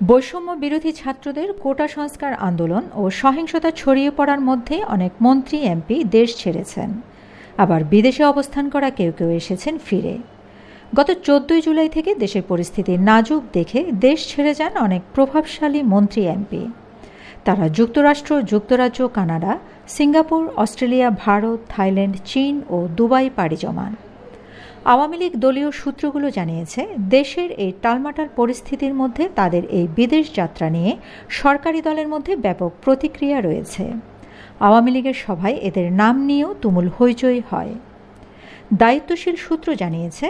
বৈষম্য বিরোধী ছাত্রদের কোটা সংস্কার আন্দোলন ও সহিংসতা ছড়িয়ে পড়ার মধ্যে অনেক মন্ত্রী এমপি দেশ ছেড়েছেন, আবার বিদেশে অবস্থান করা কেউ কেউ এসেছেন ফিরে। গত 14 জুলাই থেকে দেশের পরিস্থিতি নাজুক দেখে দেশ ছেড়ে যান অনেক প্রভাবশালী মন্ত্রী এমপি। তারা যুক্তরাষ্ট্র, যুক্তরাজ্য, Canada, Singapore, Australia, Bharat, Thailand, চীন ও দুবাই পাড়ি জমান। আওয়ামী লীগ দলীয় সূত্রগুলো জানিয়েছে, দেশের এই টালমাটাল পরিস্থিতির মধ্যে তাদের এই বিদেশ যাত্রা নিয়ে সরকারি দলের মধ্যে ব্যাপক প্রতিক্রিয়া রয়েছে। আওয়ামী লীগের সভায় এদের নাম নিয়েও তুমুল হইচই হয়। দায়িত্বশীল সূত্র জানিয়েছে,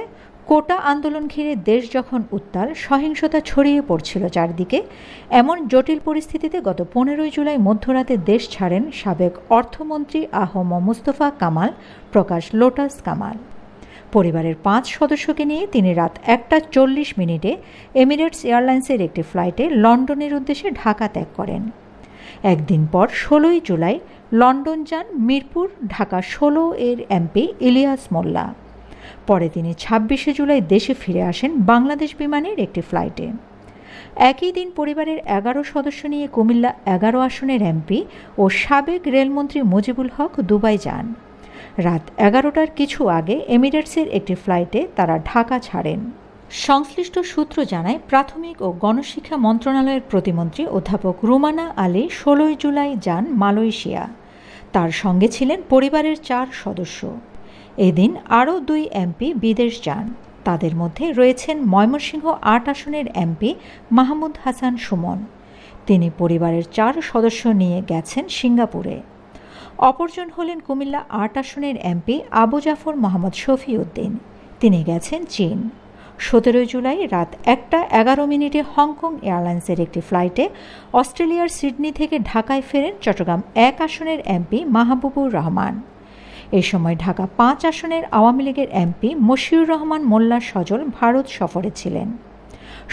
কোটা আন্দোলন ঘিরে দেশ যখন উত্তাল, সহিংসতা ছড়িয়ে পড়ছিল চারদিকে, এমন জটিল পরিস্থিতিতে গত 15 জুলাই মধ্যরাতে দেশ ছাড়েন সাবেক অর্থমন্ত্রী আ.হ.ম মুস্তফা কামাল প্রকাশ লোটাস কামাল। পরিবারের 5 সদস্যকে নিয়ে তিনি রাত 1:40 এমিরেটস এয়ারলাইন্সের একটি ফ্লাইটে লন্ডনের উদ্দেশ্যে ঢাকা ত্যাগ করেন। একদিন পর 16 জুলাই লন্ডন যান মিরপুর ঢাকা 16 এর এমপি ইলিয়াস মোল্লা। পরে তিনি 26 জুলাই দেশে ফিরে আসেন বাংলাদেশ বিমানের একটি ফ্লাইটে। একই দিন পরিবারের 11 সদস্য নিয়ে কুমিল্লা 11 আসনের এমপি ও সাবেক রেলমন্ত্রী মুজিবুল হক দুবাই যান। রাত 11টার কিছু আগে এমিরেটসের একটি ফ্লাইটে তারা ঢাকা ছাড়েন। সংশ্লিষ্ট সূত্র জানায়, প্রাথমিক ও গণশিক্ষা মন্ত্রণালয়ের প্রতিমন্ত্রী অধ্যাপক রুমানা আলী 16 জুলাই যান মালয়েশিয়া। তার সঙ্গে ছিলেন পরিবারের 4 সদস্য। এদিন আরও 2 এমপি বিদেশ যান। তাদের মধ্যে রয়েছেন ময়মনসিংহ 8 আসনের এমপি মাহমুদ হাসান সুমন। তিনি পরিবারের 4 সদস্য নিয়ে গেছেন সিঙ্গাপুরে। অপরজন হলেন কুমিল্লা 8 আসনের এমপি আবু জাফর মোহাম্মদ শফিউদ্দিন। তিনি গেছেন চীন। 17 জুলাই রাত 1:11 হংকং এয়ারলাইন্সের একটি ফ্লাইটে অস্ট্রেলিয়ার সিডনি থেকে ঢাকায় ফেরেন চট্টগ্রাম 1 আসনের এমপি মাহবুবুর রহমান। এই সময় ঢাকা 5 আসনের আওয়ামী লীগের এমপি মশিউর রহমান মোল্লার সজল ভারত সফরে ছিলেন।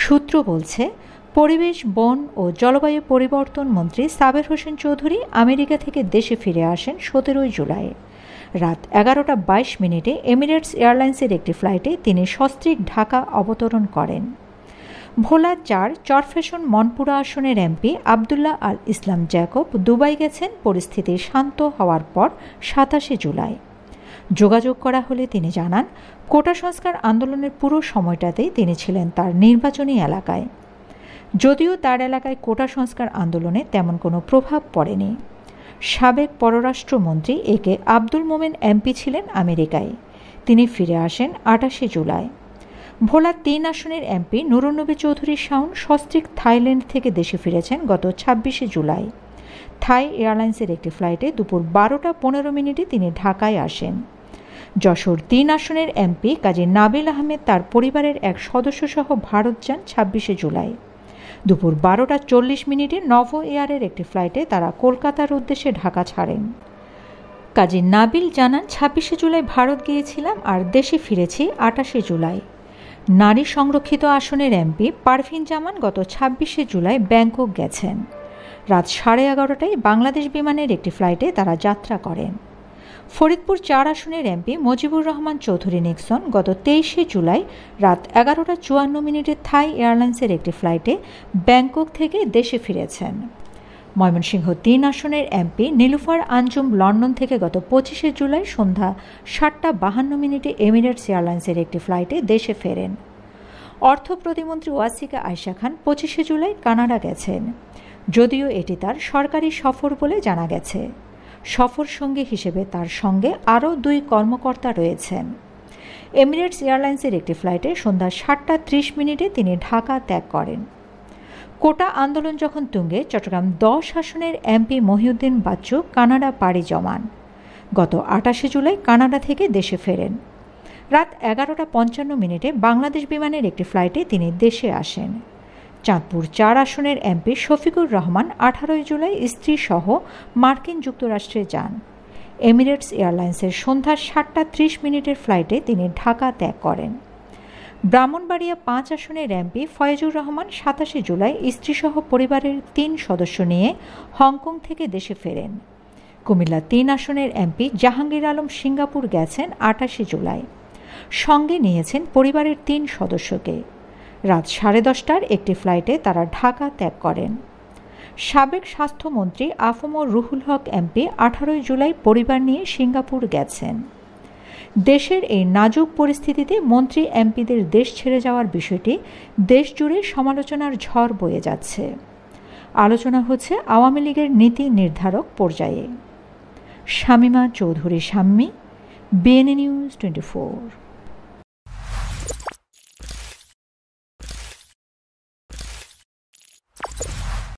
সূত্র বলছে, পরিবেশ, বন ও জলবায়ু পরিবর্তন মন্ত্রী সাবের হোসেন চৌধুরী আমেরিকা থেকে দেশে ফিরে আসেন 17 জুলাই। রাত 11:22 এমিরেটস এয়ারলাইন্সের একটি ফ্লাইটে তিনি সস্ত্রীক ঢাকা অবতরণ করেন। ভোলা 4 চরফ্যাশন মনপুরা আসনের এমপি আবদুল্লাহ আল ইসলাম জ্যাকব দুবাই গেছেন পরিস্থিতি শান্ত হওয়ার পর 27 জুলাই। যোগাযোগ করা হলে তিনি জানান, কোটা সংস্কার আন্দোলনের পুরো সময়টাতেই তিনি ছিলেন তার নির্বাচনী এলাকায়। যদিও তার এলাকায় কোটা সংস্কার আন্দোলনে তেমন কোনো প্রভাব পড়েনি। সাবেক পররাষ্ট্রমন্ত্রী এ.কে আব্দুল মোমেন এমপি ছিলেন আমেরিকায়। তিনি ফিরে আসেন 28 জুলাই। ভোলা 3 আসনের এমপি নুরুন্নবী চৌধুরী শাওন সস্ত্রীক থাইল্যান্ড থেকে দেশে ফিরেছেন গত 26 জুলাই। থাই এয়ারলাইন্সের একটি ফ্লাইটে দুপুর 12:15 তিনি ঢাকায় আসেন। যশোর 3 আসনের এমপি কাজী নাবিল আহমেদ তার পরিবারের এক সদস্যসহ ভারত যান 26 জুলাই। দুপুর 12:40 নভো এয়ারের একটি ফ্লাইটে তারা কলকাতার উদ্দেশ্যে ঢাকা ছাড়েন। কাজী নাবিল জানান, 26 জুলাই ভারত গিয়েছিলাম আর দেশে ফিরেছি 28 জুলাই। নারী সংরক্ষিত আসনের এমপি পারভিন জামান গত 26 জুলাই ব্যাংকক গেছেন। রাত 11:30টায় বাংলাদেশ বিমানের একটি ফ্লাইটে তারা যাত্রা করেন। ফরিদপুর 4 আসনের এমপি মুজিবুর রহমান চৌধুরী নিক্সন গত 23 জুলাই রাত 11:54 থাই এয়ারলাইন্সের একটি ফ্লাইটে ব্যাংকক থেকে দেশে ফিরেছেন। ময়মনসিংহ 3 আসনের এমপি নীলুফার আঞ্জুম লন্ডন থেকে গত 25 জুলাই সন্ধ্যা 7:52 এমিরেটস এয়ারলাইন্সের একটি ফ্লাইটে দেশে ফেরেন। অর্থ প্রতিমন্ত্রী ওয়াসিকা আয়শা খান 25 জুলাই কানাডা গেছেন। যদিও এটি তার সরকারি সফর বলে জানা গেছে। সফর সঙ্গী হিসেবে তার সঙ্গে আরও 2 কর্মকর্তা রয়েছেন। এমিরেটস এয়ারলাইন্সের একটি ফ্লাইটে সন্ধ্যা 7:30 তিনি ঢাকা ত্যাগ করেন। কোটা আন্দোলন যখন তুঙ্গে, চট্টগ্রাম 10 আসনের এমপি মহিউদ্দিন বাচ্চু কানাডা পাড়ি জমান। গত 28 জুলাই কানাডা থেকে দেশে ফেরেন। রাত 11:55 বাংলাদেশ বিমানের একটি ফ্লাইটে তিনি দেশে আসেন। চাঁদপুর 4 আসনের এমপি শফিকুর রহমান 18 জুলাই স্ত্রীসহ মার্কিন যুক্তরাষ্ট্রে যান। এমিরেটস এয়ারলাইন্সের সন্ধ্যা 7:30 ফ্লাইটে তিনি ঢাকা ত্যাগ করেন। ব্রাহ্মণবাড়িয়া 5 আসনের এমপি ফয়েজুর রহমান 27 জুলাই স্ত্রীসহ পরিবারের 3 সদস্য নিয়ে হংকং থেকে দেশে ফেরেন। কুমিল্লা 3 আসনের এমপি জাহাঙ্গীর আলম সিঙ্গাপুর গেছেন 28 জুলাই। সঙ্গে নিয়েছেন পরিবারের 3 সদস্যকে। রাত 10:30টার একটি ফ্লাইটে তারা ঢাকা ত্যাগ করেন। সাবেক স্বাস্থ্যমন্ত্রী আফম রুহুল হক এমপি 18 জুলাই পরিবার নিয়ে সিঙ্গাপুর গেছেন। দেশের এই নাজুক পরিস্থিতিতে মন্ত্রী এমপিদের দেশ ছেড়ে যাওয়ার বিষয়টি দেশজুড়ে সমালোচনার ঝড় বয়ে যাচ্ছে। আলোচনা হচ্ছে আওয়ামী লীগের নীতি নির্ধারক পর্যায়ে। Shamima Chowdhury Shammi, BNA news 24।